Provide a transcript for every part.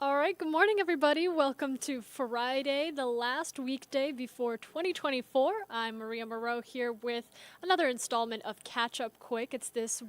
All right, good morning, everybody. Welcome to Friday, the last weekday before 2024. I'm Maria Moreau here with another installment of Catch Up Quick. It's this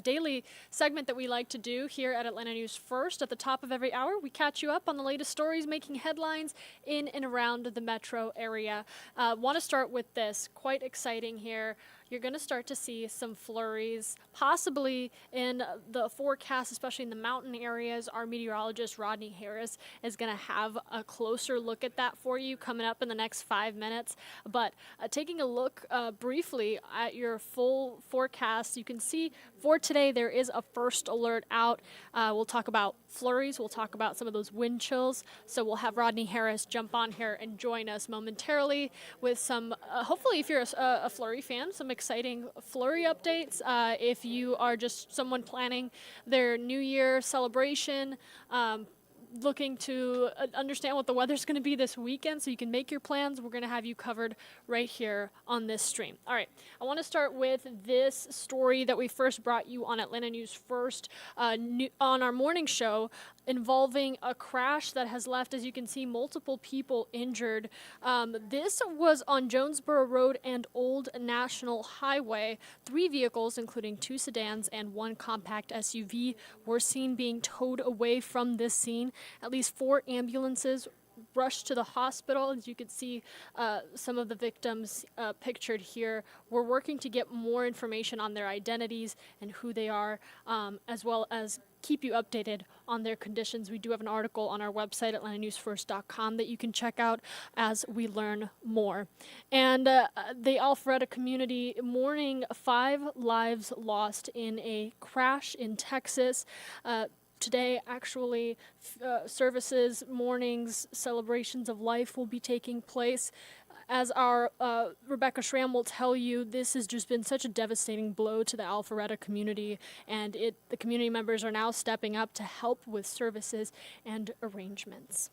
daily segment that we like to do here at Atlanta News First. At the top of every hour, we catch you up on the latest stories making headlines in and around the metro area. Want to start with this, quite exciting here. You're going to start to see some flurries, possibly in the forecast, especially in the mountain areas. Our meteorologist, Rodney Harris, is going to have a closer look at that for you coming up in the next 5 minutes. But taking a look briefly at your full forecast, you can see for today there is a first alert out. We'll talk about flurries. We'll talk about some of those wind chills. So we'll have Rodney Harris jump on here and join us momentarily with some, hopefully if you're a flurry fan, some exciting flurry updates. If you are just someone planning their New Year celebration, looking to understand what the weather's going to be this weekend so you can make your plans, we're going to have you covered right here on this stream. All right, I want to start with this story that we first brought you on Atlanta News First on our morning show, involving a crash that has left, as you can see, multiple people injured. This was on Jonesboro Road and Old National Highway. 3 vehicles, including 2 sedans and 1 compact SUV, were seen being towed away from this scene. At least 4 ambulances rushed to the hospital. As you can see, some of the victims pictured here. We're working to get more information on their identities and who they are, as well as keep you updated on their conditions. We do have an article on our website, atlantanewsfirst.com, that you can check out as we learn more. And the Alpharetta community mourning 5 lives lost in a crash in Texas. Today, actually, services, mournings, celebrations of life will be taking place. As our Rebecca Schramm will tell you, this has just been such a devastating blow to the Alpharetta community, and the community members are now stepping up to help with services and arrangements.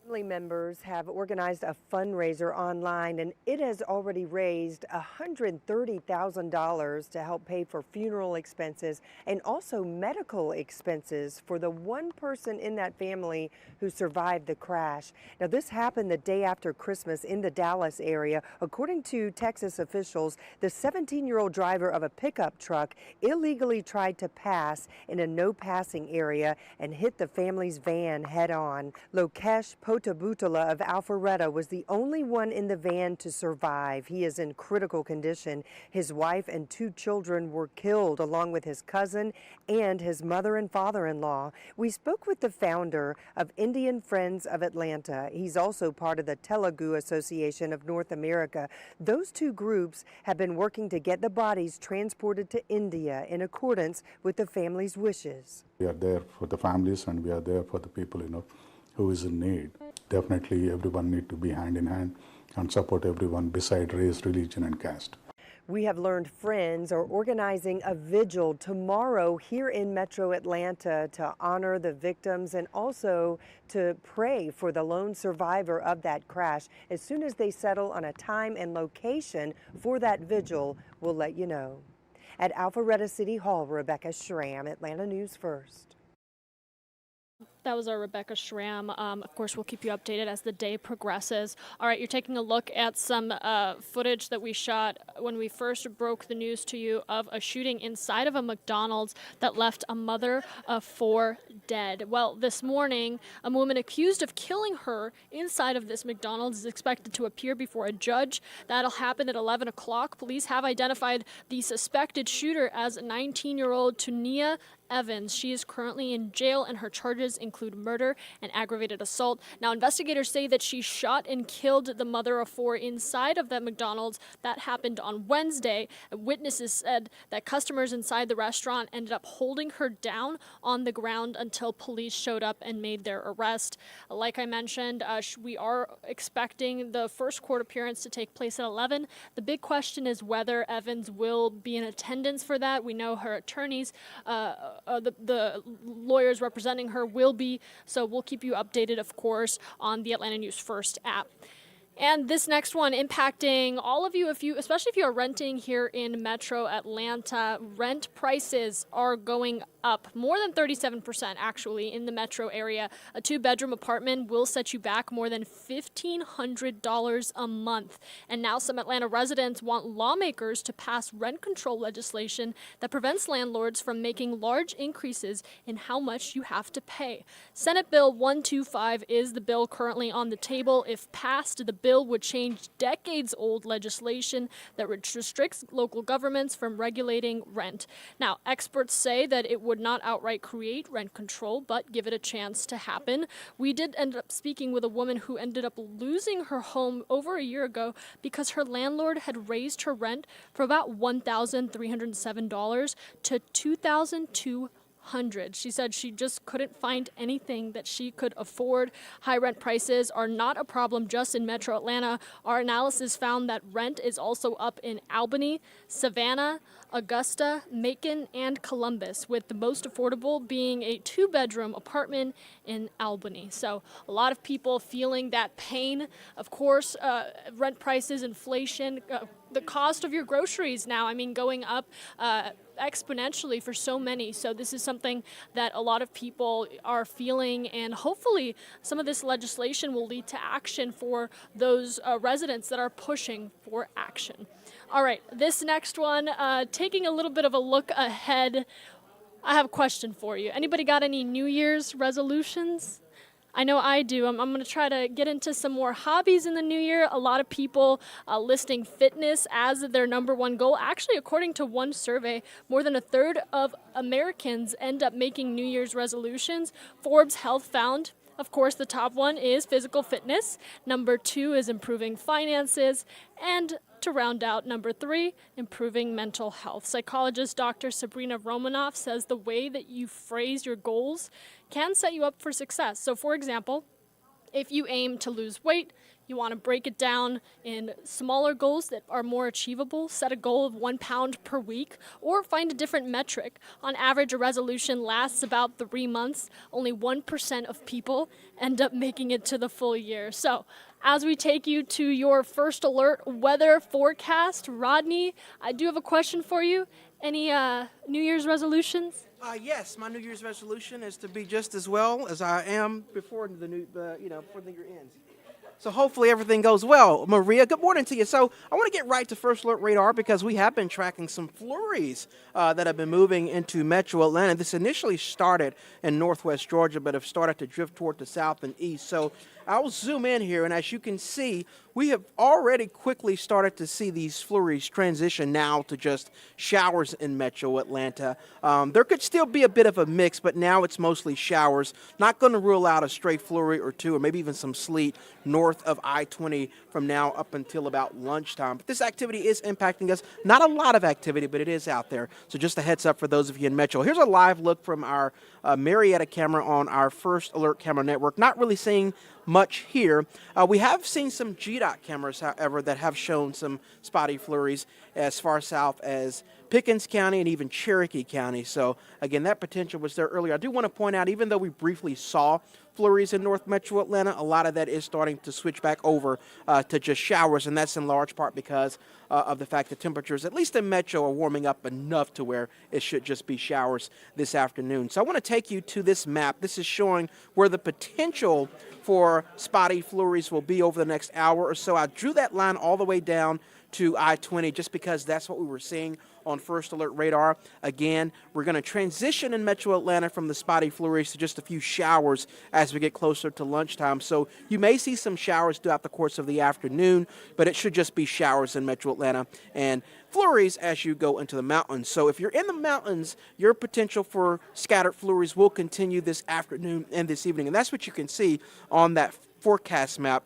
Family members have organized a fundraiser online, and it has already raised $130,000 to help pay for funeral expenses and also medical expenses for the one person in that family who survived the crash. Now, this happened the day after Christmas in the Dallas area. According to Texas officials, the 17-year-old driver of a pickup truck illegally tried to pass in a no-passing area and hit the family's van head-on. Lokesh Potabutala of Alpharetta was the only one in the van to survive. He is in critical condition. His wife and 2 children were killed, along with his cousin and his mother and father-in-law. We spoke with the founder of Indian Friends of Atlanta. He's also part of the Telugu Association of North America. Those 2 groups have been working to get the bodies transported to India in accordance with the family's wishes. We are there for the families, and we are there for the people, who is in need. Definitely everyone need to be hand in hand and support everyone beside race, religion, and caste. We have learned friends are organizing a vigil tomorrow here in Metro Atlanta to honor the victims and also to pray for the lone survivor of that crash. As soon as they settle on a time and location for that vigil, we'll let you know. At Alpharetta City Hall, Rebecca Schramm, Atlanta News First. That was our Rebecca Schramm. Of course, we'll keep you updated as the day progresses. All right, you're taking a look at some footage that we shot when we first broke the news to you of a shooting inside of a McDonald's that left a mother of 4 dead. Well, this morning, a woman accused of killing her inside of this McDonald's is expected to appear before a judge. That'll happen at 11 o'clock. Police have identified the suspected shooter as 19-year-old Tunia Evans. She is currently in jail, and her charges include murder and aggravated assault. Now, investigators say that she shot and killed the mother of 4 inside of that McDonald's. That happened on Wednesday. Witnesses said that customers inside the restaurant ended up holding her down on the ground until police showed up and made their arrest. Like I mentioned, we are expecting the first court appearance to take place at 11. The big question is whether Evans will be in attendance for that. We know her attorneys, the lawyers representing her will be, so we'll keep you updated, of course, on the Atlanta News First app. And this next one impacting all of you, especially if you are renting here in Metro Atlanta. Rent prices are going up more than 37% actually in the metro area. A 2-bedroom apartment will set you back more than $1,500 a month. And now some Atlanta residents want lawmakers to pass rent control legislation that prevents landlords from making large increases in how much you have to pay. Senate Bill 125 is the bill currently on the table. If passed, the bill would change decades-old legislation that restricts local governments from regulating rent. Now, experts say that it would not outright create rent control, but give it a chance to happen. We did end up speaking with a woman who ended up losing her home over a year ago because her landlord had raised her rent from about $1,307 to $2,200. She said she just couldn't find anything that she could afford. High rent prices are not a problem just in Metro Atlanta. Our analysis found that rent is also up in Albany, Savannah, Augusta, Macon, and Columbus, with the most affordable being a 2-bedroom apartment in Albany. So a lot of people feeling that pain. Of course, rent prices, inflation, the cost of your groceries now, going up exponentially for so many. So this is something that a lot of people are feeling, and hopefully some of this legislation will lead to action for those residents that are pushing for action. All right, this next one, taking a little bit of a look ahead, I have a question for you. Anybody got any New Year's resolutions? I know I do. I'm going to try to get into some more hobbies in the new year. A lot of people listing fitness as their #1 goal. Actually, according to one survey, more than a third of Americans end up making New Year's resolutions. Forbes Health found, of course, the top one is physical fitness. #2 is improving finances. And to round out #3, improving mental health. Psychologist Dr. Sabrina Romanoff says the way that you phrase your goals can set you up for success. So, for example, if you aim to lose weight, you want to break it down in smaller goals that are more achievable. Set a goal of 1 pound per week, or find a different metric. On average, a resolution lasts about 3 months. Only 1% of people end up making it to the full year. So, as we take you to your first alert weather forecast, Rodney, I do have a question for you. Any New Year's resolutions? Yes, my New Year's resolution is to be just as well as I am before before the year ends. So hopefully everything goes well. Maria, good morning to you. So I want to get right to First Alert Radar because we have been tracking some flurries that have been moving into Metro Atlanta. This initially started in northwest Georgia, but have started to drift toward the south and east. So I'll zoom in here, and as you can see, we have already quickly started to see these flurries transition now to just showers in Metro Atlanta. There could still be a bit of a mix, but now it's mostly showers. Not going to rule out a stray flurry or two, or maybe even some sleet north of I-20 from now up until about lunchtime. But this activity is impacting us. Not a lot of activity, but it is out there. So just a heads up for those of you in Metro. Here's a live look from our Marietta camera on our First Alert camera network. Not really seeing much here. We have seen some GDOT cameras, however, that have shown some spotty flurries as far south as Pickens County and even Cherokee County. So, again, that potential was there earlier. I do want to point out, even though we briefly saw flurries in North Metro Atlanta, a lot of that is starting to switch back over to just showers, and that's in large part because of the fact that temperatures, at least in Metro, are warming up enough to where it should just be showers this afternoon. So I want to take you to this map. This is showing where the potential for spotty flurries will be over the next hour or so. I drew that line all the way down to I-20 just because that's what we were seeing on First Alert Radar. Again, we're going to transition in Metro Atlanta from the spotty flurries to just a few showers as we get closer to lunchtime. So you may see some showers throughout the course of the afternoon, but it should just be showers in Metro Atlanta and flurries as you go into the mountains. So if you're in the mountains, your potential for scattered flurries will continue this afternoon and this evening. And that's what you can see on that forecast map,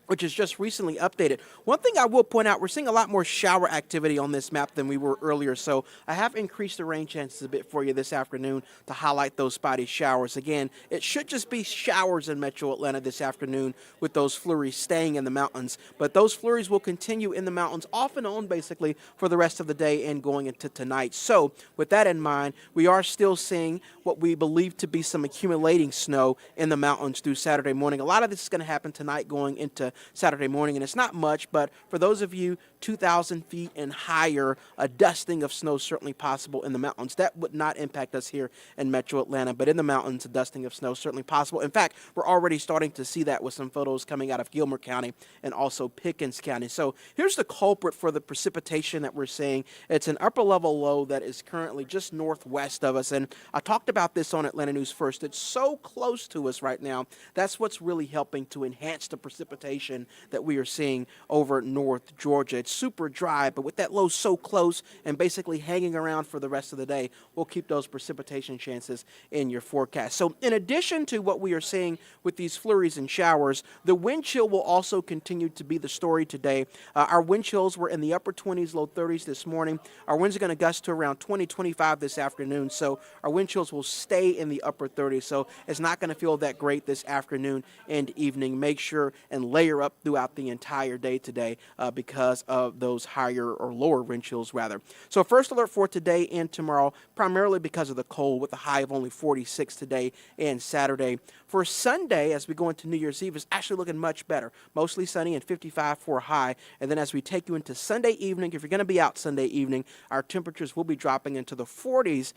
which is just recently updated. One thing I will point out, we're seeing a lot more shower activity on this map than we were earlier, so I have increased the rain chances a bit for you this afternoon to highlight those spotty showers. Again, it should just be showers in Metro Atlanta this afternoon with those flurries staying in the mountains, but those flurries will continue in the mountains off and on basically for the rest of the day and going into tonight. So with that in mind, we are still seeing what we believe to be some accumulating snow in the mountains through Saturday morning. A lot of this is going to happen tonight going into Saturday morning, and it's not much, but for those of you 2,000 feet and higher, a dusting of snow certainly possible in the mountains. That would not impact us here in Metro Atlanta, but in the mountains, a dusting of snow certainly possible. In fact, we're already starting to see that with some photos coming out of Gilmer County and also Pickens County. So here's the culprit for the precipitation that we're seeing. It's an upper level low that is currently just northwest of us, and I talked about this on Atlanta News First. It's so close to us right now. That's what's really helping to enhance the precipitation that we are seeing over North Georgia. It's super dry, but with that low so close and basically hanging around for the rest of the day, we'll keep those precipitation chances in your forecast. So in addition to what we are seeing with these flurries and showers, the wind chill will also continue to be the story today. Our wind chills were in the upper 20s, low 30s this morning. Our winds are going to gust to around 20, 25 this afternoon, so our wind chills will stay in the upper 30s, so it's not going to feel that great this afternoon and evening. Make sure and layer up throughout the entire day today because of those higher or lower wind chills rather. So first alert for today and tomorrow, primarily because of the cold, with a high of only 46 today and Saturday. For Sunday, as we go into New Year's Eve, it's actually looking much better. Mostly sunny and 55 for a high. And then as we take you into Sunday evening, if you're going to be out Sunday evening, our temperatures will be dropping into the 40s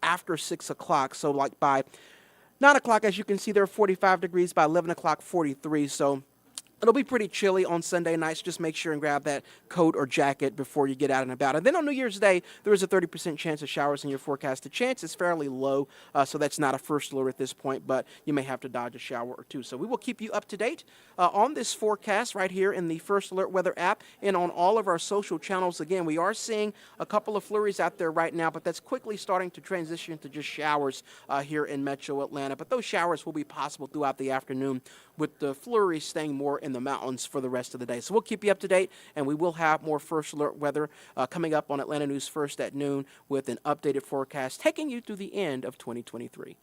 after 6 o'clock. So like by 9 o'clock, as you can see, there are 45 degrees. By 11 o'clock, 43. So it'll be pretty chilly on Sunday nights. Just make sure and grab that coat or jacket before you get out and about. And then on New Year's Day, there is a 30% chance of showers in your forecast. The chance is fairly low, so that's not a first alert at this point, but you may have to dodge a shower or two. So we will keep you up to date on this forecast right here in the First Alert Weather app and on all of our social channels. Again, we are seeing a couple of flurries out there right now, but that's quickly starting to transition to just showers here in Metro Atlanta. But those showers will be possible throughout the afternoon, with the flurries staying more in the mountains for the rest of the day. So we'll keep you up to date, and we will have more First Alert Weather coming up on Atlanta News First at noon with an updated forecast taking you through the end of 2023.